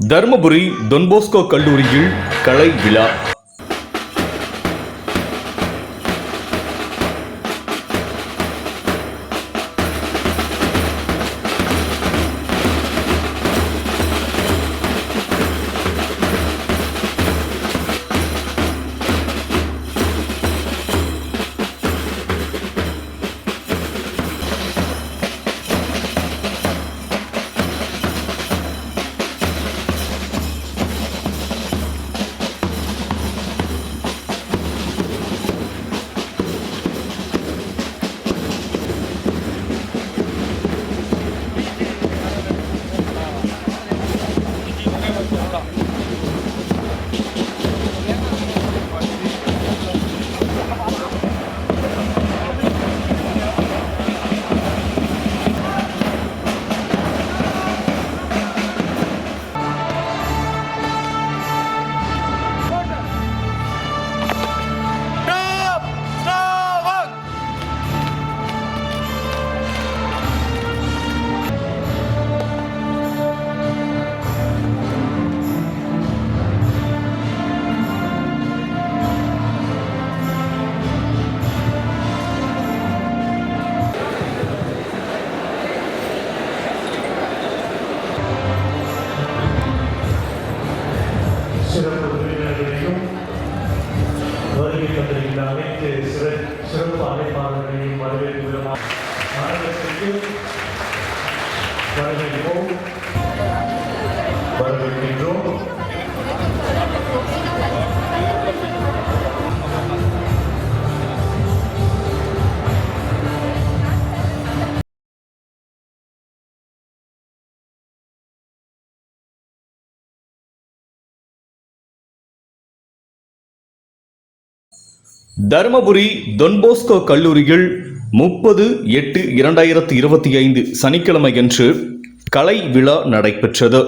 Dharmapuri Don Bosco கல்லூரியில் கலை விழா. சிறப்பு விருந்தினர்களையும் வருகை தந்திருக்கின்ற அனைத்து சிறப்பு அழைப்பாளர்களையும் வரவேற்கும் விதமாக மாநிலத்திற்கு வரவேற்கின்றோம். தர்மபுரி டொன்போஸ்கோ கல்லூரியில் 30/8/2025 சனிக்கிழமையன்று கலை விழா நடைபெற்றது.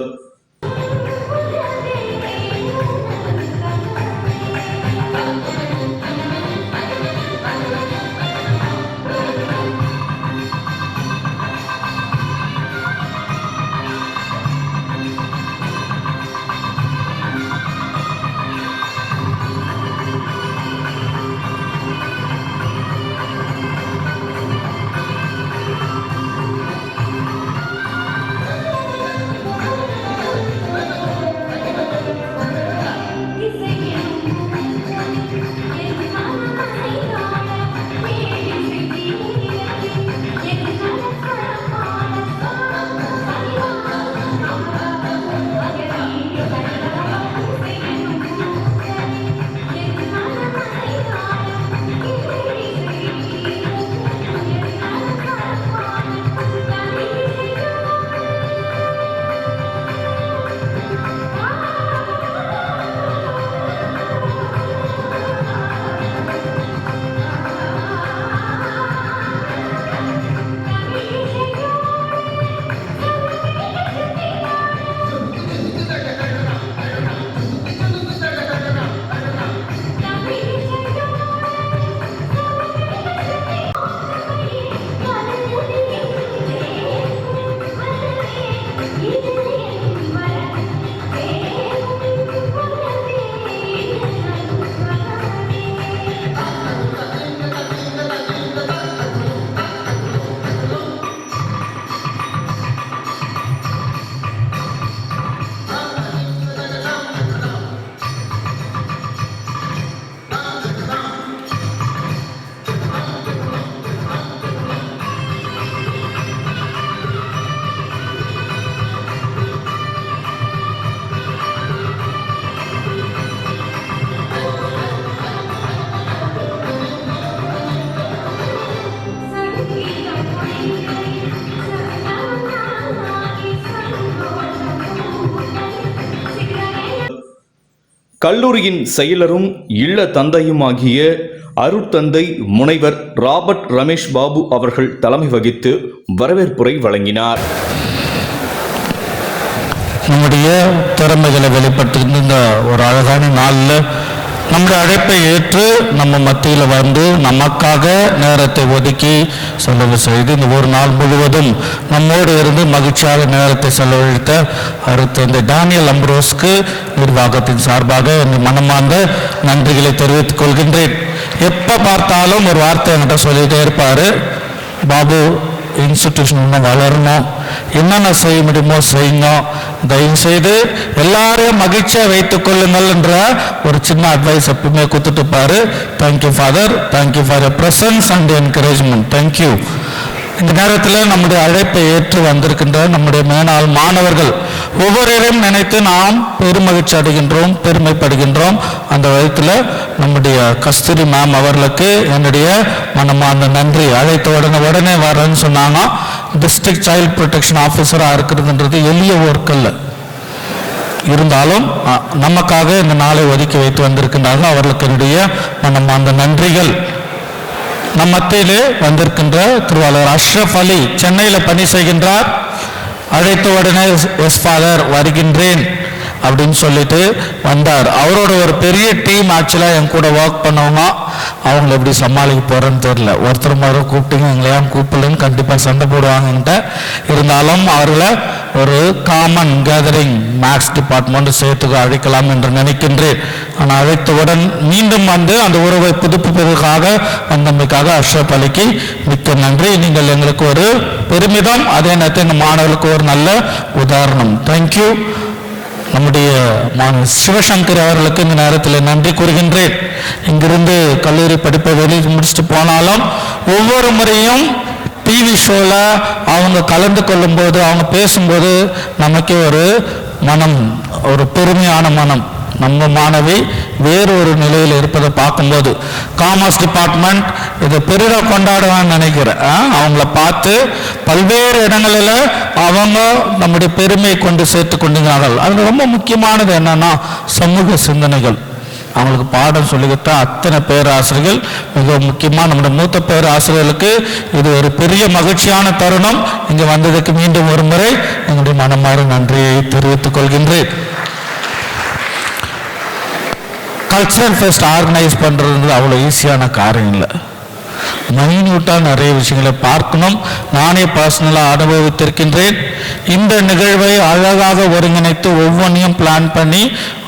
கல்லூரியின் செயலரும் இல்ல தந்தையுமாகிய அருட்தந்தை முனைவர் ராபர்ட் ரமேஷ் பாபு அவர்கள் தலைமை வகித்து வரவேற்புரை வழங்கினார். நம்முடைய திறமைகளை வெளிப்படுத்துகின்ற இந்த ஒரு அழகான நாளில் நம்முடைய அழைப்பை ஏற்று நம்ம மத்தியில் வந்து நமக்காக நேரத்தை ஒதுக்கி செலவு செய்து இந்த ஒரு நாள் முழுவதும் நம்மோடு இருந்து மகிழ்ச்சியாக நேரத்தை செலவழித்த அருத்தந்தை டேனியல் அம்ப்ரோஸ்க்கு நிர்வாகத்தின் சார்பாக என் மனமார்ந்த நன்றிகளை தெரிவித்துக் கொள்கின்றேன். எப்போ பார்த்தாலும் ஒரு வார்த்தை என்கிட்ட சொல்லிகிட்டே இருப்பார், பாபு இன்ஸ்டிடியூஷன் இன்னும் வளரணும், என்னென்ன செய்ய முடியுமோ செய்யுங்க, தயவு செய்து எல்லாரையும் மகிழ்ச்சியாக வைத்துக் கொள்ளுங்கள் என்ற ஒரு சின்ன அட்வைஸ் எப்பவுமே கொடுத்துட்டுப்பாரு. Thank you father, thank you for your presence and encouragement, thank you. இந்த நேரத்தில் நம்முடைய அழைப்பை ஏற்று வந்திருக்கின்ற நம்முடைய மேனாள் மாணவர்கள் ஒவ்வொருவரையும் நினைத்து நாம் பெருமகிழ்ச்சி அடைகின்றோம், பெருமைப்படுகின்றோம். அந்த விதத்தில் நம்முடைய கஸ்தூரி மேம் அவர்களுக்கு என்னுடைய மனமார்ந்த நன்றி. அழைத்த உடனே வரேன்னு சொன்னாங்க. டிஸ்ட்ரிக்ட் சைல்ட் ப்ரொடெக்ஷன் ஆஃபீஸராக இருக்கிறதுன்றது எளிய ஒர்க்கல்ல, இருந்தாலும் நமக்காக இந்த நாளை ஒதுக்கி வைத்து வந்திருக்கின்றார்கள். அவர்களுக்கு என்னுடைய மனமார்ந்த நன்றிகள். நம் மத்தியிலே வந்திருக்கின்ற திருவாளர் அஷ்ரஃப் அலி சென்னையில் பணி செய்கின்றார். அழைத்த உடனே எஸ் ஃபாதர் வருகின்றேன் அப்படின்னு சொல்லிட்டு வந்தார். அவரோட ஒரு பெரிய டீம் ஆக்சுவலாக என் கூட ஒர்க் பண்ணவங்க, அவங்கள எப்படி சமாளிக்க போகிறேன்னு தெரியல. ஒருத்தர் மாதிரி கூப்பிட்டீங்க, எங்களையாம் கூப்பிடலன்னு கண்டிப்பாக சண்டை போடுவாங்கன்ட்டு. இருந்தாலும் அவர்களை ஒரு காமன் கேதரிங் மேக்ஸ் டிபார்ட்மெண்ட் சேர்த்துக்கு அழைக்கலாம் என்று நினைக்கின்றேன். ஆனால் அழைத்தவுடன் மீண்டும் வந்து அந்த உறவை புதுப்பிப்பதற்காக வந்தமைக்காக அஷ்ரஃப் அலிக்கு மிக்க நன்றி. நீங்கள் எங்களுக்கு ஒரு பெருமிதம், அதே நேரத்தில் இந்த மாணவர்களுக்கு ஒரு நல்ல உதாரணம். தேங்க்யூ. நம்முடைய சிவசங்கர் அவர்களுக்கு இந்த நேரத்தில் நன்றி கூறுகின்றேன். இங்கிருந்து கல்லூரி படிப்பை வெளியே முடிச்சுட்டு போனாலும் ஒவ்வொரு முறையும் டிவி ஷோவில் அவங்க கலந்து கொள்ளும்போது, அவங்க பேசும்போது நமக்கே ஒரு மனம், ஒரு பெருமையான மனம். நம்ம மாணவி வேறு ஒரு நிலையில் இருப்பதை பார்க்கும்போது காமர்ஸ் டிபார்ட்மெண்ட் இதை பெரிதாக கொண்டாடுவான்னு நினைக்கிறேன். அவங்கள பார்த்து பல்வேறு இடங்களில் அவங்க நம்முடைய பெருமையை கொண்டு சேர்த்து கொண்டிருக்கிறார்கள். அது ரொம்ப முக்கியமானது என்னன்னா சமூக சிந்தனைகள். அவங்களுக்கு பாடம் சொல்லிக்கிட்ட அத்தனை பேராசிரியர்கள், மிக முக்கியமாக நம்முடைய மூத்த பேராசிரியர்களுக்கு இது ஒரு பெரிய மகிழ்ச்சியான தருணம். இங்கே வந்ததுக்கு மீண்டும் ஒரு முறை எங்களுடைய மனமாற நன்றியை தெரிவித்துக் கொள்கின்றேன். கல்ச்சரல் ஃபெஸ்ட் ஆர்கனைஸ் பண்ணுறது அவ்வளோ ஈஸியான காரியம் இல்லை. மைன்யூட்டாக நிறைய விஷயங்களை பார்க்கணும். நானே பர்சனலாக அனுபவித்திருக்கின்றேன். இந்த நிகழ்வை அழகாக ஒருங்கிணைத்து ஒவ்வொன்றையும் பிளான் பண்ணி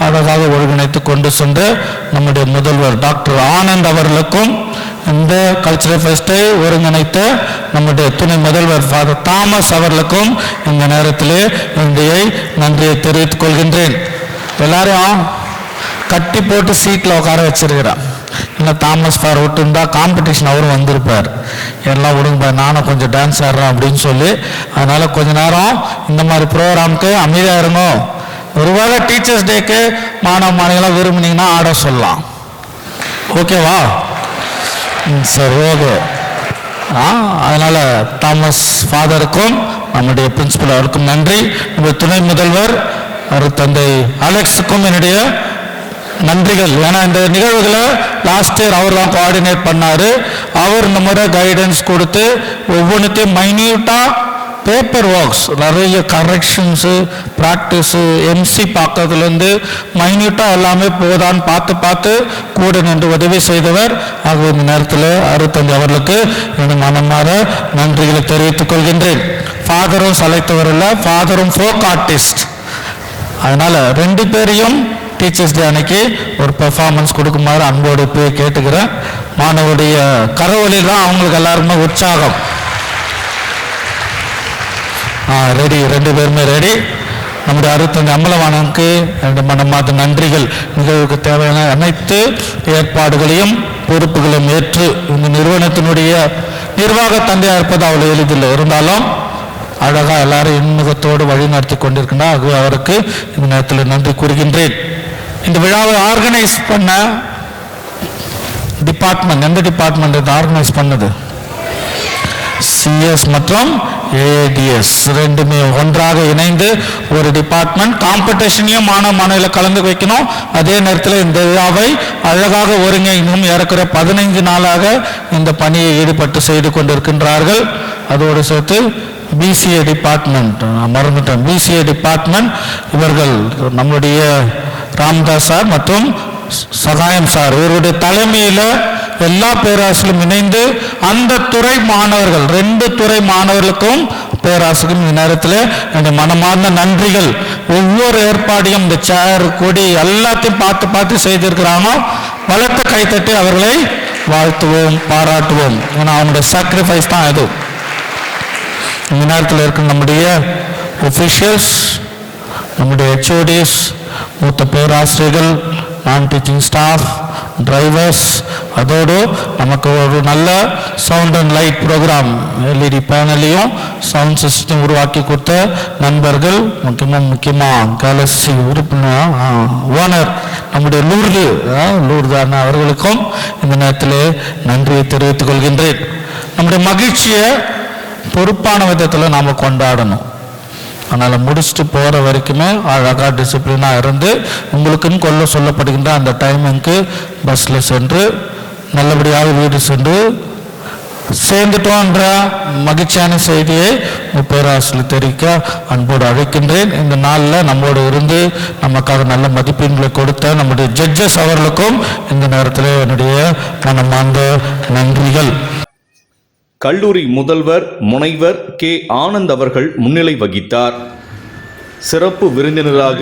அழகாக ஒருங்கிணைத்து கொண்டு சென்று நம்முடைய முதல்வர் டாக்டர் ஆனந்த் அவர்களுக்கும், இந்த கல்ச்சரல் ஃபெஸ்ட்டை ஒருங்கிணைத்த நம்முடைய துணை முதல்வர் ஃபாதர் தாமஸ் அவர்களுக்கும் இந்த நேரத்திலே என்னுடைய நன்றியை தெரிவித்துக் கொள்கின்றேன். எல்லாரையும் கட்டி போட்டு சீட்டில் உட்கார வச்சிருக்கிறான். இல்லை தாமஸ் ஃபார் விட்டு இருந்தால் காம்படிஷன் அவரும் வந்திருப்பார். எல்லாம் விடுங்க, நானும் கொஞ்சம் டான்ஸ் ஆடுறேன் அப்படின்னு சொல்லி. அதனால் கொஞ்ச நேரம் இந்த மாதிரி ப்ரோக்ராமுக்கு அமைதியாக இருங்கோ. ஒருவேளை டீச்சர்ஸ் டேக்கு மாணவ மாணவிகளாக விரும்பினீங்கன்னா ஆட சொல்லலாம். ஓகேவா? சரி, ஓகே. அதனால் தாமஸ் ஃபாதருக்கும் நம்முடைய பிரின்சிபல் அவருக்கும் நன்றி. நம்முடைய துணை முதல்வர் தந்தை அலெக்ஸுக்கும் என்னுடைய நன்றிகள். ஏன்னா இந்த நிகழ்வுகளை லாஸ்ட் இயர் அவர் தான் கோஆர்டினேட் பண்ணார். அவர் இந்த முறை கைடன்ஸ் கொடுத்து ஒவ்வொன்றுத்தையும் மைன்யூட்டாக பேப்பர் ஒர்க்ஸ், நிறைய கரெக்ஷன்ஸு, ப்ராக்டிஸு, எம்சி பார்க்கறதுலேருந்து மைன்யூட்டாக எல்லாமே போதான்னு பார்த்து கூட நின்று உதவி செய்தவர். ஆக இந்த நேரத்தில் அருத்தந்தை அவர்களுக்கு எனது மனமாற நன்றிகளை தெரிவித்துக் கொள்கின்றேன். ஃபாதரும் சலைத்தவர் இல்லை, ஃபாதரும் ஃபோக் ஆர்டிஸ்ட். அதனால் ரெண்டு பேரையும் டீச்சர்ஸ் டே அன்னைக்கு ஒரு பெர்ஃபார்மன்ஸ் கொடுக்குமாறு அன்போடு போய் கேட்டுக்கிறேன். மாணவருடைய கரவொலி தான் அவங்களுக்கு எல்லாருமே உற்சாகம். ரெடி, ரெண்டு பேருமே ரெடி. நம்முடைய அருத்தந்தை அம்பலவாணனுக்கு ரெண்டு மனமாத நன்றிகள். நிகழ்வுக்கு தேவையான அனைத்து ஏற்பாடுகளையும் பொறுப்புகளையும் ஏற்று இந்த நிறுவனத்தினுடைய நிர்வாக தந்தையாக இருப்பது அவ்வளோ எளிதில் இருந்தாலும் அழகாக எல்லாரும் இன்முகத்தோடு வழி நடத்தி கொண்டிருக்கின்றார். ஆகவே அவருக்கு இந்த நேரத்தில் நன்றி கூறுகின்றேன். இந்த விழாவை ஆர்கனைஸ் பண்ண டிபார்ட்மெண்ட், எந்த டிபார்ட்மெண்ட் இதை ஆர்கனைஸ் பண்ணது? சிஎஸ் மற்றும் ஏடிஎஸ் ரெண்டுமே ஒன்றாக இணைந்து ஒரு டிபார்ட்மெண்ட். காம்படிஷன்லையும் மாணவிகளை கலந்து வைக்கணும். அதே நேரத்தில் இந்த விழாவை அழகாக ஒருங்கிணைக்கும். ஏறக்குறைய 15 நாளாக இந்த பணியை ஈடுபட்டு செய்து கொண்டிருக்கின்றார்கள். அதோடு சேர்த்து பிசிஏ டிபார்ட்மெண்ட், மறந்துட்டேன், பிசிஏ டிபார்ட்மெண்ட் இவர்கள் நம்முடைய ராம்தாஸ் சார் மற்றும் சகாயம் சார் இவருடைய தலைமையில் எல்லா பேராசிரியரும் இணைந்து அந்த துறை மாணவர்கள் 2 துறை மாணவர்களுக்கும் பேராசிரியரும் இந்த நேரத்தில் என்னுடைய மனமார்ந்த நன்றிகள். ஒவ்வொரு ஏற்பாடையும் இந்த சேர் கொடி எல்லாத்தையும் பார்த்து செய்திருக்கிறாங்க. பலத்த கைத்தட்டி அவர்களை வாழ்த்துவோம், பாராட்டுவோம். ஏன்னா அவங்களுடைய சாக்ரிஃபைஸ் தான் இது. இந்த நேரத்தில் இருக்கிற நம்முடைய ஒஃபிஷியல்ஸ், நம்முடைய ஹெச்ஓடிஸ், மூத்த பேராசிரியர்கள், நான் டீச்சிங் ஸ்டாஃப், டிரைவர்ஸ், அதோடு நமக்கு ஒரு நல்ல sound and light program LED பேனலையும் சவுண்ட் சிஸ்டம் உருவாக்கி கொடுத்த நண்பர்கள், முக்கியமாக கேலக்சி உறுப்பினர் ஓனர் நம்முடைய லூர்தான அவர்களுக்கும் இந்த நேரத்தில் நன்றியை தெரிவித்துக் கொள்கின்றேன். நம்முடைய மகிழ்ச்சியை பொறுப்பான விதத்தில் நாம் கொண்டாடணும். அதனால் முடிச்சுட்டு போகிற வரைக்குமே அழகாக டிசிப்ளினாக இருந்து உங்களுக்குன்னு சொல்லப்படுகின்ற அந்த டைமிங்க்கு பஸ்ஸில் சென்று நல்லபடியாக வீடு சென்று சேர்ந்துட்டோன்ற மகிழ்ச்சியான செய்தியை பேராசிரியர் தெரிவிக்க அன்போடு அழைக்கின்றேன். இந்த நாளில் நம்மோடு இருந்து நமக்காக நல்ல மதிப்பெண்களை கொடுத்த நம்முடைய ஜட்ஜஸ் அவர்களுக்கும் இந்த நேரத்தில் என்னுடைய மனமார்ந்த நன்றிகள். கல்லூரி முதல்வர் முனைவர் கே ஆனந்த் அவர்கள் முன்னிலை வகித்தார். சிறப்பு விருந்தினராக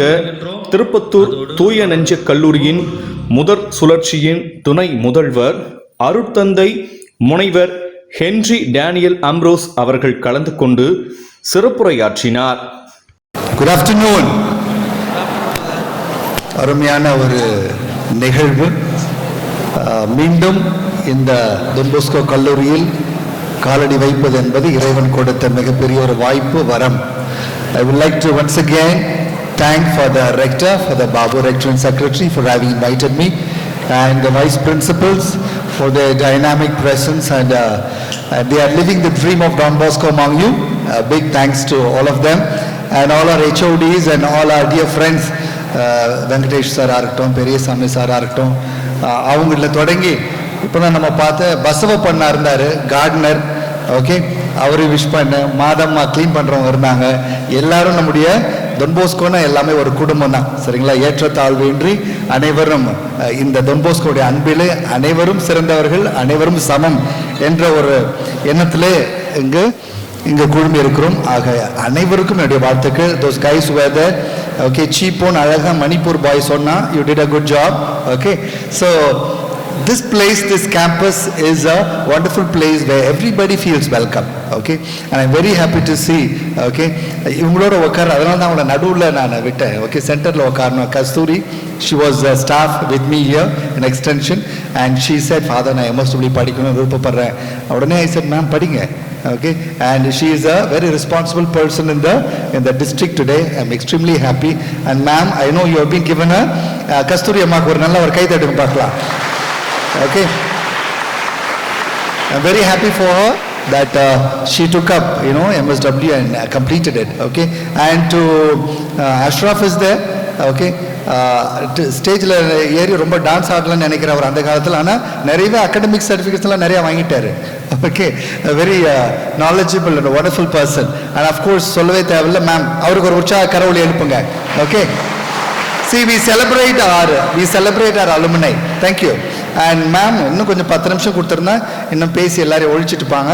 திருப்பத்தூர் தூய நெஞ்ச கல்லூரியின் முதற் சுழற்சியின் துணை முதல்வர் அருட்தந்தை முனைவர் ஹென்றி டேனியல் அம்ப்ரோஸ் அவர்கள் கலந்து கொண்டு சிறப்புரையாற்றினார். Good afternoon. அருமையான ஒரு நிகழ்வு. மீண்டும் இந்த டொன்போஸ்கோ கல்லூரியில் காலடி வைப்பது என்பது இறைவன் கொடுத்த மிகப்பெரிய ஒரு வாய்ப்பு, வரம். I would like to once again thank for the rector, for the Babu rector and secretary for having invited me, and the vice principals for their dynamic presence, and they are living the dream of Don Bosco among you. Big thanks to all of them and all our HODs and all our dear friends, Venkatesh sir ஆகட்டும், Periyasamy sir ஆகட்டும், அவங்கள தொடங்கி இப்போ தான் நம்ம பார்த்த பசவ பண்ணா இருந்தார், கார்டனர், ஓகே, அவரை விஷ் பண்ண, மாதம்மா க்ளீன் பண்ணுறவங்க இருந்தாங்க. எல்லாரும் நம்முடைய டொன்போஸ்கோன்னா எல்லாமே ஒரு குடும்பம் தான், சரிங்களா? ஏற்றத்தாழ்வு இன்றி அனைவரும் இந்த டொன்போஸ்கோடைய அன்பிலே அனைவரும் சிறந்தவர்கள், அனைவரும் சமம் என்ற ஒரு எண்ணத்திலே இங்கே குழுமி இருக்கிறோம். ஆக அனைவருக்கும் என்னுடைய வாழ்த்துக்கள். those guys were there, okay, சீப்போன் அழகா மணிப்பூர் பாய் சொன்னா, you did a good job, okay. So this place, this campus is a wonderful place where everybody feels welcome, okay, and I'm very happy to see, okay, இவங்களோட உட்கார, அதனால தான் அவங்கள நடுவில் நான் விட்டேன், okay, சென்டரில் உட்காரணும். கஸ்தூரி, she was a staff with me here in extension, and she said, father, நான் MSW படிக்கணும் விருப்பப்படுறேன். உடனே I said, ma'am, படிங்க, okay, and she is a very responsible person in the district today. I'm extremely happy, and ma'am, I know you have been given a கஸ்தூரி அம்மாக்கு ஒரு நல்ல ஒரு கை தட்டுங்க பார்க்கலாம். Okay, I'm very happy for her that she took up, MSW and completed it. Okay, and to Ashraf is there. Okay, ஸ்டேஜில் ஏறி ரொம்ப dance ஆடலாம்னு நினைக்கிறேன் அவர் அந்த காலத்தில். ஆனால் நிறையவே அகடமிக் சர்டிஃபிகேட்ஸ்லாம் நிறையா வாங்கிட்டாரு. Okay, very knowledgeable and wonderful person. And of course சொல்லவே தேவையில்லை, மேம் அவருக்கு ஒரு உற்சாக கரவொலி எழுப்புங்க. Okay, see, we celebrate our alumni. Thank you. And ma'am, இன்னும் கொஞ்சம் 10 நிமிஷம் கொடுத்துருந்தா இன்னும் பேசி எல்லாரையும் ஒழிச்சிட்டுப்பாங்க.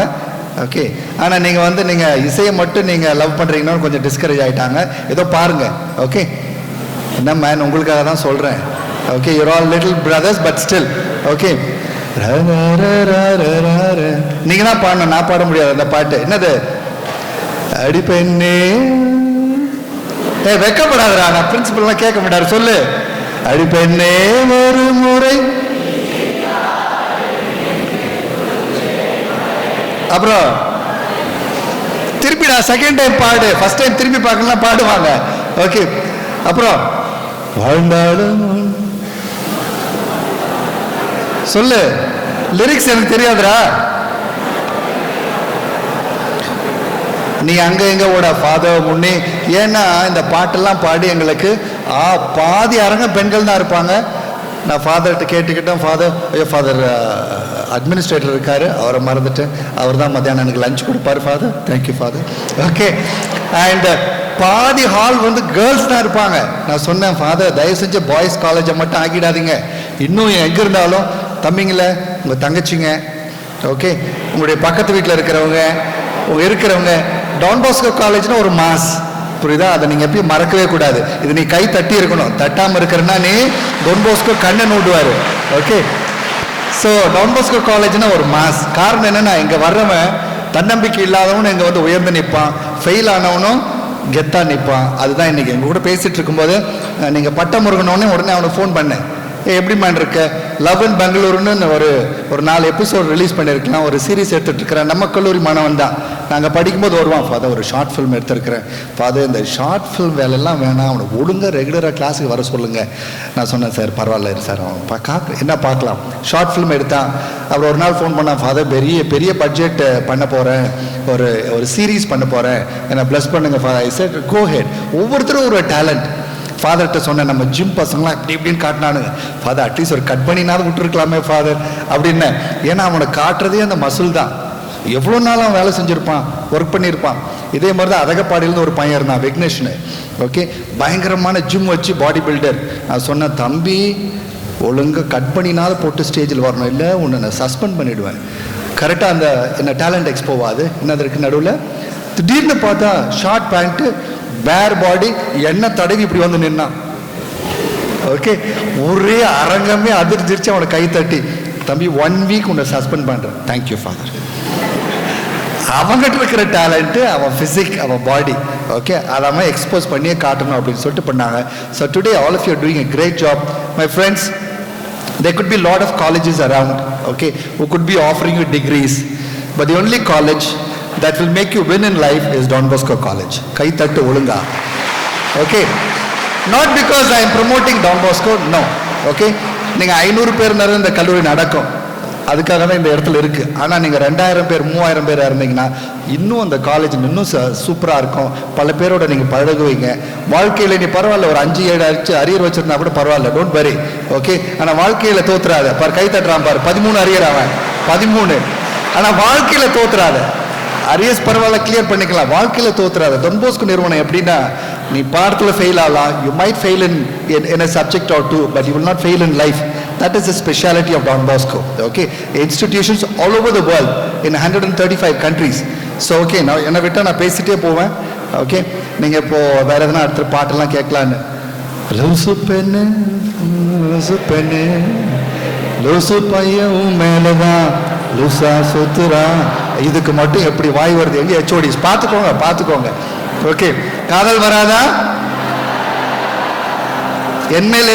ஓகே, ஆனால் நீங்கள் இசையை மட்டும் நீங்கள் லவ் பண்ணுறீங்கன்னா கொஞ்சம் டிஸ்கரேஜ் ஆகிட்டாங்க. ஏதோ பாருங்க. ஓகே, என்ன மேன், உங்களுக்காக தான் சொல்கிறேன். Okay, you're all little brothers but still. Okay, நீங்கள் தான் பாடணும், நான் பாட முடியாது அந்த பாட்டு. என்னது? அடிப்பெண்ணே, வெக்கப்படாதரா, நான் பிரின்சிபல்லாம் கேட்க மாட்டாரு, சொல்லு. அடிப்பெண்ணே ஒரு முறை, அப்புறம் திருப்பிடா செகண்ட் டைம் பாடு, ஃபர்ஸ்ட் டைம் திருப்பி பார்க்கலாம் பாடுவாங்க. ஓகே, அப்புறம் வாழ்ந்தாலும் சொல்லு. லிரிக்ஸ் எனக்கு தெரியாதுரா, நீ அங்க எங்க ஓட ஃபாதர் முன்னே. ஏன்னா இந்த பாட்டெல்லாம் பாடி எங்களுக்கு பாதி அரங்க பெண்கள் தான் இருப்பாங்க. நான் ஃபாதர்கிட்ட கேட்டுக்கிட்டேன், ஃபாதர் அட்மினிஸ்ட்ரேட்டர் இருக்காரு, அவரை மறந்துட்டேன், அவர் தான் மத்தியானம் எனக்கு லஞ்ச் கொடுப்பாரு. Father, thank you father. Okay, and பாதி ஹால் கேர்ள்ஸ் தான் இருப்பாங்க. நான் சொன்னேன், ஃபாதர் தயவு செஞ்சு பாய்ஸ் காலேஜை மட்டும் ஆக்கிடாதீங்க, இன்னும் எங்கே இருந்தாலும் தம்பிங்கள, உங்கள் தங்கச்சிங்க, ஓகே, உங்களுடைய பக்கத்து வீட்டில் இருக்கிறவங்க, இருக்கிறவங்க, டான் பாஸ்கோ காலேஜ்னா ஒரு மாஸ், புரியுதா? அதை நீங்கள் எப்பயும் மறக்கவே கூடாது. இது நீ கை தட்டி இருக்கணும். தட்டாமல் இருக்கிறன்னா நீ டான் பாஸ்கோ கண்ணை நோட்டுவார். ஓகே, ஸோ டான் பாஸ்கோ காலேஜ்னா ஒரு மாஸ். காரணம் என்னன்னா, இங்கே வர்றவன் தன்னம்பிக்கை இல்லாதவனும் இங்கே வந்து உயர்ந்து நிற்பான், ஃபெயில் ஆனவனும் கெத்தா நிற்பான். அதுதான் இன்னைக்கு எங்கள் கூட பேசிட்டு இருக்கும்போது நீங்கள் பட்டம் முருகனோடனே உடனே அவனுக்கு ஃபோன் பண்ணேன். எப்படி மேன் இருக்க, லவ் இன் பெங்களூருன்னு ஒரு 4 எபிசோட் ரிலீஸ் பண்ணியிருக்கலாம், ஒரு சீரீஸ் எடுத்துகிட்டு இருக்கிறேன். நம்ம கல்லூரி மாணவன் தான். நாங்கள் படிக்கும்போது வருவான், ஃபாதர் ஒரு ஷார்ட் ஃபிலிம் எடுத்துருக்கிறேன் ஃபாதர், இந்த ஷார்ட் ஃபிலிம் வேலையெல்லாம் வேணாம், அவனை ஒழுங்காக ரெகுலராக கிளாஸுக்கு வர சொல்லுங்கள். நான் சொன்னேன், சார் பரவாயில்ல சார், அவன் என்ன பார்க்கலாம், ஷார்ட் ஃபிலிம் எடுத்தான். அப்புறம் ஒரு நாள் ஃபோன் பண்ணான், ஃபாதர் பெரிய பட்ஜெட் பண்ண போகிறேன், ஒரு சீரீஸ் பண்ண போகிறேன், என்னை ப்ளஸ் பண்ணுங்க father. I said go head. ஒவ்வொருத்தரும் ஒரு டேலண்ட். ஃபாதர்கிட்ட சொன்னேன், நம்ம ஜிம் பசங்களாம் இப்படின்னு காட்டினானுங்க. ஃபாதர் அட்லீஸ்ட் ஒரு கட் பண்ணினாலும் விட்டுருக்கலாமே ஃபாதர் அப்படின்னு. ஏன்னா அவனை காட்டுறதே அந்த மசில் தான். எவ்வளோ நாள் அவன் வேலை செஞ்சுருப்பான், ஒர்க் பண்ணியிருப்பான். இதே மாதிரி தான் அதகப்பாடியிலேருந்து ஒரு பையன் இருந்தான், விக்னேஷ்னு. ஓகே, பயங்கரமான ஜிம் வச்சு பாடி பில்டர். நான் சொன்னேன், தம்பி ஒழுங்காக கட் பண்ணினாலும் போட்டு ஸ்டேஜில் வரணும், இல்லை உன்னை நான் சஸ்பெண்ட் பண்ணிவிடுவேன். கரெக்டாக அந்த என்ன டேலண்ட் எக்ஸ்போவாது என்ன இருக்குது நடுவில். திடீர்னு பார்த்தா ஷார்ட் பேண்ட்டு, பேர் பாடி, எண்ணெய் தடவி இப்படி வந்து நின்னான். ஓகே, ஒரே அரங்கமே அதிர்ச்சிருச்சு. அவனை கை தட்டி, தம்பி 1 வீக் உன்னை சஸ்பெண்ட் பண்ணுறேன். Thank you father. அவங்ககிட்ட இருக்கிற டேலண்ட்டு, அவன் ஃபிசிக், அவன் பாடி, ஓகே, அதை அவன் எக்ஸ்போஸ் பண்ணியே காட்டணும் அப்படின்னு சொல்லிட்டு பண்ணாங்க. So today all of you are doing a great job my friends. There could be a lot of colleges around, okay, who could be offering you degrees, but the only college that will make you win in life is Don Bosco College. Kai tattu olunga. Okay, not because I am promoting Don Bosco, no. Okay, நீங்க 500 பேர் நிறைய இந்த கல்லூரி நடக்கும், அதுக்காக தான் இந்த இடத்துல இருக்கு. ஆனால் நீங்கள் 2000 பேர் 3000 பேர் இருந்தீங்கன்னா இன்னும் அந்த காலேஜ் இன்னும் சூப்பராக இருக்கும். பல பேரோட நீங்கள் பழகுவீங்க. வாழ்க்கையில் நீ பரவாயில்ல, ஒரு 5-7 அரியர் வச்சிருந்தா கூட பரவாயில்ல, டோன்ட் வரி. ஓகே, ஆனால் வாழ்க்கையில் தோத்துறாத. பார் கை தட்டுறான் பார், 13 அரியர் அவன் 13. ஆனால் வாழ்க்கையில் தோத்துறாத. அரியர்ஸ் பரவாயில்ல, கிளியர் பண்ணிக்கலாம். வாழ்க்கையில் தோத்துறாத. டொன் போஸ்கோ நிறுவனம் எப்படின்னா, நீ பாடத்தில் ஃபெயில் ஆகலாம், you might fail in a subject or two, but you will not fail in life. That is the speciality of Don Bosco. Okay, institutions all over the world in 135 countries. So okay, now என்ன விட்டா நான் பேசிட்டே போவேன். Okay, நீங்க இப்போ வேற எதனா அடுத்த பாட்டெல்லாம் கேட்கலான்னு. லூசு பெண்ணு லூசு பெண்ணு லூசு பையன் மேலதான் லூசா சுத்துறா. இதுக்கு மட்டும் எப்படி வாய் வருது? எங்க HODs பார்த்துக்கோங்க. ஓகே, காதல் வராதா? என்மேல்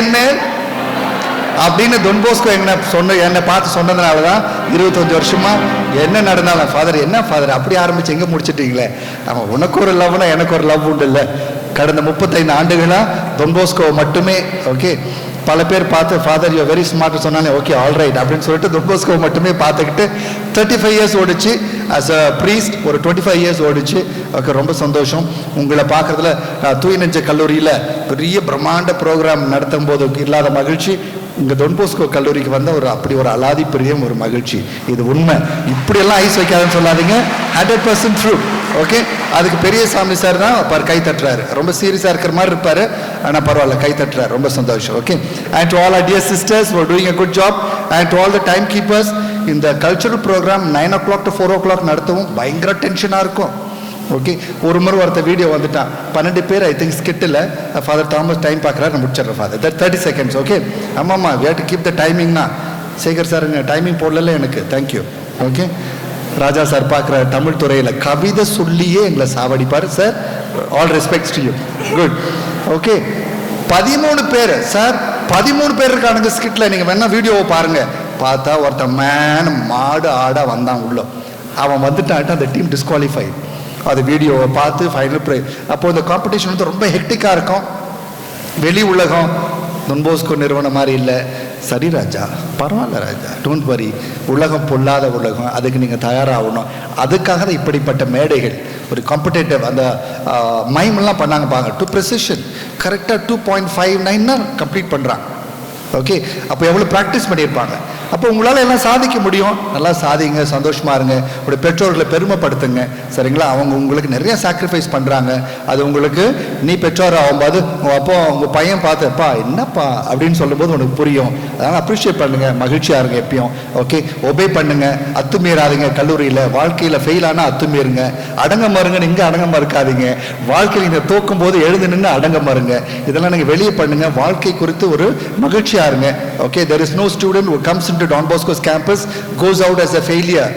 அப்படின்னு டொன் போஸ்கோ என்னை பார்த்து சொன்னதுனால தான் 25 வருஷமா என்ன நடந்தாலும், ஃபாதர் என்ன ஃபாதர் அப்படி ஆரம்பிச்சு எங்கே முடிச்சிட்டீங்களே, அவன் உனக்கு ஒரு லவ்னா எனக்கு ஒரு லவ் உண்டு இல்லை. கடந்த 35 ஆண்டுகளாக டொன் போஸ்கோ மட்டுமே. ஓகே, பல பேர் பார்த்து ஃபாதர் யூ வெரி ஸ்மார்ட் சொன்னாலே ஓகே ஆல் ரைட் அப்படின்னு சொல்லிட்டு டொன் போஸ்கோ மட்டுமே பார்த்துக்கிட்டு 35 இயர்ஸ் ஓடிச்சு. ஆஸ் அ ப்ரீஸ்ட் ஒரு 25 இயர்ஸ் ஓடிச்சு. ஓகே, ரொம்ப சந்தோஷம் உங்களை பார்க்குறதுல. தூய் நெஞ்ச கல்லூரியில் பெரிய பிரம்மாண்ட ப்ரோக்ராம் நடத்தும் போது இல்லாத மகிழ்ச்சி இங்கே டொன் போஸ்கோ கல்லூரிக்கு வந்த அப்படி ஒரு அலாதி பிரியம், ஒரு மகிழ்ச்சி. இது உண்மை. இப்படியெல்லாம் ஐஸ் வைக்காதுன்னு சொல்லாதீங்க, 100% ட்ரூ. ஓகே, அதுக்கு பெரிய சாமி சார் தான் பார் கை தட்டுறாரு. ரொம்ப சீரியஸாக இருக்கிற மாதிரி இருப்பார், ஆனால் பரவாயில்ல கை தட்டுறாரு. ரொம்ப சந்தோஷம். Okay, and to all our dear sisters who are doing a good job, and to all the time keepers. இந்த cultural program 9 o'clock to 4 o'clock நடத்தவும் பயங்கர டென்ஷனாக இருக்கும். ஓகே, ஒரு முறை ஒருத்த வீடியோ வந்துட்டான், 12 பேர் ஐ திங்க் ஸ்கிட்டில். ஃபாதர் தாமஸ் டைம் பார்க்குறாரு, நான் முடிச்சிடுறேன் ஃபாதர், 30 seconds. ஓகே, ஆமாம்மா we have to keep the டைமிங்னா. சேகர் சார் டைமிங் போடல எனக்கு, தேங்க்யூ. ஓகே, ராஜா சார் பார்க்குற தமிழ் துறையில் கவிதை சொல்லியே எங்களை சாவடிப்பார் sir. All respects to you, good. Okay, 13 பேர் சார், 13 பேர் இருக்கானுங்க ஸ்கிட்டில். நீங்கள் வேணா வீடியோவை பாருங்கள். பார்த்தா ஒருத்தன் மேன் மாடு ஆடாக வந்தான் உள்ள. அவன் வந்துட்டான்ட்டு அந்த டீம் டிஸ்குவாலிஃபை. அது வீடியோவை பார்த்து ஃபைனல் ப்ரைஸ். அப்போது இந்த காம்படிஷன் வந்து ரொம்ப ஹெக்டிக்காக இருக்கும். வெளி உலகம் டொன் போஸ்கோ நிறுவனம் மாதிரி இல்லை. சரி ராஜா, பரவாயில்ல ராஜா, டோன்ட் வரி. உலகம் பொல்லாத உலகம், அதுக்கு நீங்கள் தயாராகணும். அதுக்காக தான் இப்படிப்பட்ட மேடைகள். ஒரு காம்படேட்டிவ் அந்த மைம்லாம் பண்ணாங்க பாருங்க, டு ப்ரெசிஷன் கரெக்டாக 2.59 கம்ப்ளீட் பண்ணுறான். ஓகே, அப்போ எவ்வளோ ப்ராக்டிஸ் பண்ணியிருப்பாங்க. அப்போ உங்களால் எல்லாம் சாதிக்க முடியும். நல்லா சாதிங்க, சந்தோஷமாக இருங்க, உங்களுடைய பெற்றோர்களை பெருமைப்படுத்துங்க. சரிங்களா? அவங்க உங்களுக்கு நிறைய சாக்ரிஃபைஸ் பண்ணுறாங்க. அது உங்களுக்கு நீ பெற்றோர் ஆகும்போது அப்போ உங்கள் பையன் பார்த்துப்பா என்னப்பா அப்படின்னு சொல்லும்போது உனக்கு புரியும். அதனால் அப்ரிஷியேட் பண்ணுங்க, மகிழ்ச்சியாக இருங்க எப்பயும். ஓகே, ஒபே பண்ணுங்க, அத்துமீறாதீங்க. கல்லூரியில் வாழ்க்கையில் ஃபெயில் ஆனால் அத்துமீறுங்க. அடங்க மறுங்கன்னு இங்கே அடங்க மறுக்காதீங்க. வாழ்க்கையில் நீங்கள் தோக்கும் போது எழுந்து நின்று அடங்க மறுங்க. இதெல்லாம் நீங்கள் வெளியே பண்ணுங்க. வாழ்க்கை குறித்து ஒரு மகிழ்ச்சியாக இருங்க. Okay, there is no student who comes into Don Bosco's campus goes out as a failure.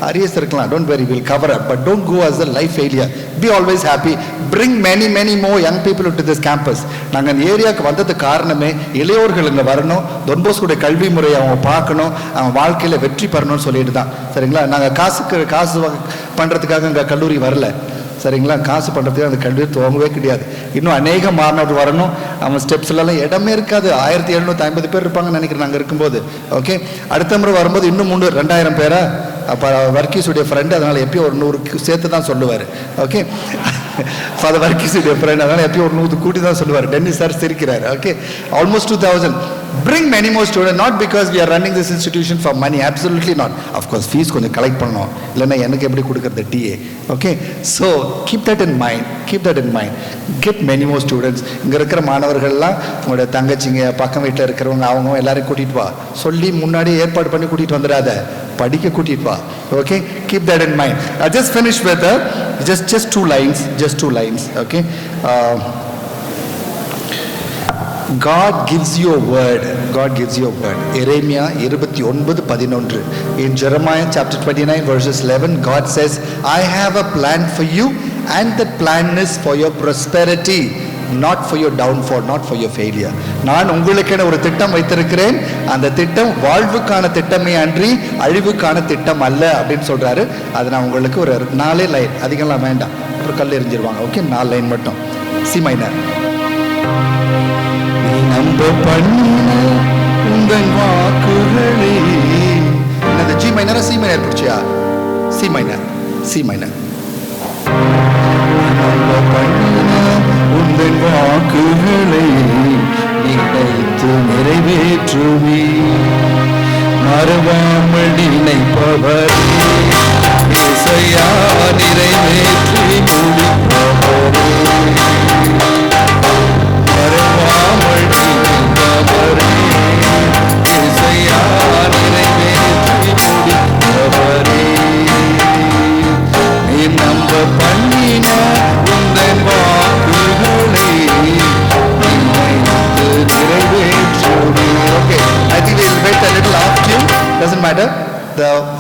Arrears இருக்கலாம், don't worry, we'll cover up, but don't go as a life failure. Be always happy. Bring many more young people into this campus. நாங்கள் இந்த ஏரியாவுக்கு வந்ததுக்கு காரணமே இளையோர்கள் இங்கே வரணும், Don Boscoடைய கல்வி முறையை அவங்க பார்க்கணும், அவங்க வாழ்க்கையில் வெற்றி பெறணும்னு சொல்லிட்டு தான். சரிங்களா? நாங்கள் காசு பண்ணுறதுக்காக இங்கே கல்லூரி வரல. சரிங்களா? காசு பண்ணுறதுக்கு அந்த கல்வி துவங்கவே கிடையாது. இன்னும் அநேக மாணவர் வரணும். அவன் ஸ்டெப்ஸ்லாம் இடமே இருக்காது. 1750 பேர் இருப்பாங்கன்னு நினைக்கிறேன் நாங்கள் இருக்கும்போது. ஓகே, அடுத்த முறை வரும்போது இன்னும் 2000 பேரா? அப்போ வர்க்கீஸுடைய ஃப்ரெண்டு, அதனால் எப்பயும் ஒரு 100 சேர்த்து தான் சொல்லுவார். ஓகே, ஃபாதர் வர்க்கீஸுடைய ஃப்ரெண்ட், அதனால் எப்பயும் ஒரு 100 கூட்டி தான் சொல்லுவார். டென்னிஸ் சார் சிரிக்கிறார். Okay, almost 2000. Bring many more students, not because we are running this institution for money, absolutely not. Of course, fees கொஞ்சம் கலெக்ட் பண்ணணும், இல்லைன்னா எனக்கு எப்படி கொடுக்குறது TA. Okay, so keep that in mind, get many more students. இங்கே இருக்கிற மாணவர்கள்லாம் உங்களோட தங்கச்சிங்க, பக்கம் வீட்டில் இருக்கிறவங்க, அவங்க எல்லாரையும் கூட்டிகிட்டு வா. சொல்லி முன்னாடி ஏற்பாடு பண்ணி கூட்டிகிட்டு வந்துடாத, படிக்க கூட்டிகிட்டு வா. Okay, keep that in mind. I just finished with just two lines. Okay. God gives you a word. Jeremiah 29:11. In Jeremiah chapter 29 verses 11, God says, I have a plan for you, and that plan is for your prosperity, not for your downfall, not for your failure. நான் உங்களுக்கென ஒரு திட்டம் வைத்திருக்கிறேன். அந்த திட்டம் வாழ்வுக்கான திட்டமே அன்றி அழிவுக்கான திட்டம் அல்ல அப்படின்னு சொல்றாரு. அது நான் உங்களுக்கு ஒரு 4 லைன், அதிகம்லாம் வேண்டாம், அப்புறம் கல் எறிஞ்சிருவாங்க. ஓகே, 4 லைன் மட்டும். C minor. நம்ப பண்ணின உந்தன் வாக்குகளே. என்னது, ஜி மைனரா சி மைனர் பிடிச்சியா? C minor. நம்ப பண்ணின உந்தன் வாக்குகளை நினைத்து நிறைவேற்றுமே, மறவாமல் நினைப்பவர் இசையா நிறைவேற்றி முடிப்பவரே.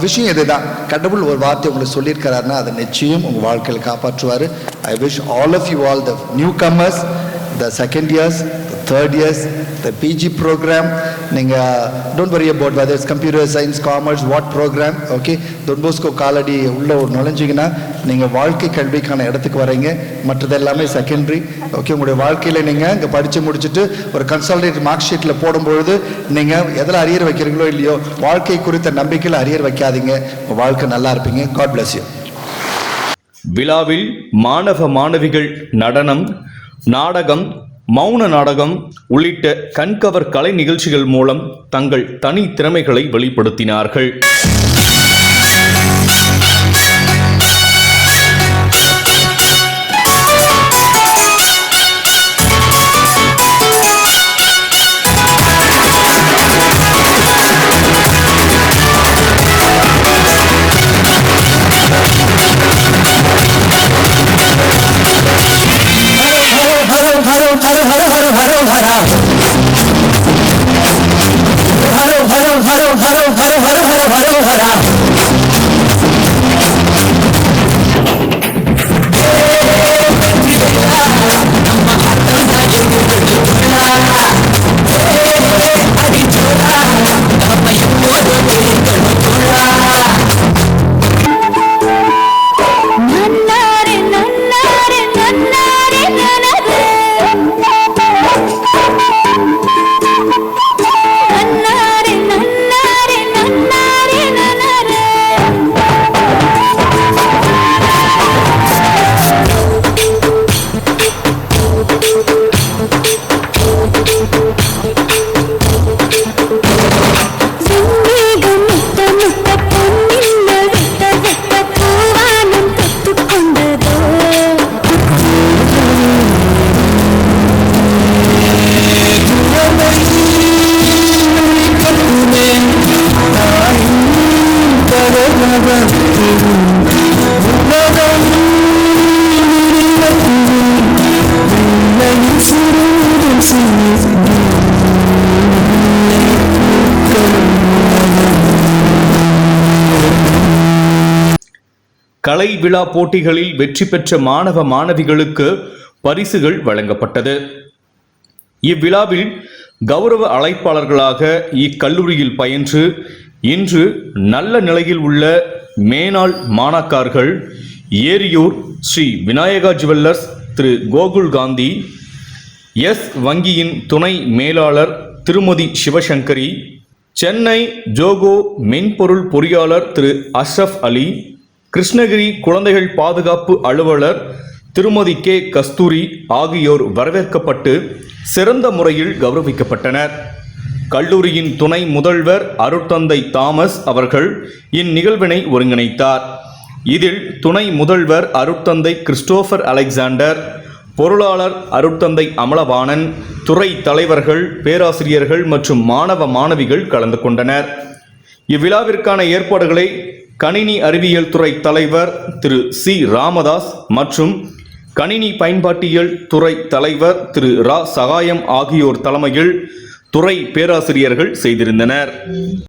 விஷயம் இதுதான். கடவுள் ஒரு வார்த்தை உங்களுக்கு சொல்லியிருக்கிறாருன்னா அதை நிச்சயம் உங்கள் வாழ்க்கையில் காப்பாற்றுவார். I wish all of you all, the newcomers, the second years, the third years, the PG program, நீங்கள் don't worry about whether it's computer science, commerce, what program. Okay, Don Bosco காலடி உள்ள நுழைஞ்சிங்கன்னா நீங்கள் வாழ்க்கை கல்விக்கான இடத்துக்கு வரீங்க. மற்றது எல்லாமே செகண்டரி. ஓகே, உங்களுடைய வாழ்க்கையில் நீங்கள் இங்கே படித்து முடிச்சுட்டு ஒரு கன்சாலிடேட் மார்க் ஷீட்டில் போடும்பொழுது நீங்கள் எதில் அரியர் வைக்கிறீங்களோ இல்லையோ, வாழ்க்கை குறித்த நம்பிக்கையில் அரியர் வைக்காதீங்க. உங்கள் வாழ்க்கை நல்லா இருப்பீங்க. God bless you. விழாவில் மாணவ மாணவிகள் நடனம், நாடகம், மௌன நாடகம் உள்ளிட்ட கண்கவர் கலை நிகழ்ச்சிகள் மூலம் தங்கள் தனி திறமைகளை வெளிப்படுத்தினார்கள். செம்மேகம் முத்த முத்த பொன்னின்ன வெட்ட வெட்ட பூவானம் கத்துக்கொண்டதோ கலை விழா போட்டிகளில் வெற்றி பெற்ற மாணவ மாணவிகளுக்கு பரிசுகள் வழங்கப்பட்டது. இவ்விழாவில் கௌரவ அழைப்பாளர்களாக இக்கல்லூரியில் பயின்று இன்று நல்ல நிலையில் உள்ள மேனாள் மாணாக்கர்கள் ஏரியூர் ஸ்ரீ விநாயகா ஜுவல்லர்ஸ் திரு கோகுல் காந்தி, எஸ் வங்கியின் துணை மேலாளர் திருமதி சிவசங்கரி, சென்னை ஜோகோ மென்பொருள் பொறியாளர் திரு அஷ்ரஃப் அலி, கிருஷ்ணகிரி குழந்தைகள் பாதுகாப்பு அலுவலர் திருமதி கே கஸ்தூரி ஆகியோர் வரவேற்கப்பட்டு சிறந்த முறையில் கௌரவிக்கப்பட்டனர். கல்லூரியின் துணை முதல்வர் அருட்தந்தை தாமஸ் அவர்கள் இந்நிகழ்வினை ஒருங்கிணைத்தார். இதில் துணை முதல்வர் அருட்தந்தை கிறிஸ்டோபர் அலெக்சாண்டர், பொருளாளர் அருட்தந்தை அமலவாணன், துறை தலைவர்கள், பேராசிரியர்கள் மற்றும் மாணவ மாணவிகள் கலந்து கொண்டனர். இவ்விழாவிற்கான ஏற்பாடுகளை கணினி அறிவியல் துறை தலைவர் திரு சி ராமதாஸ் மற்றும் கணினி பயன்பாட்டியல் துறை தலைவர் திரு ரா சகாயம் ஆகியோர் தலைமையில் துறை பேராசிரியர்கள் செய்திருந்தனர்.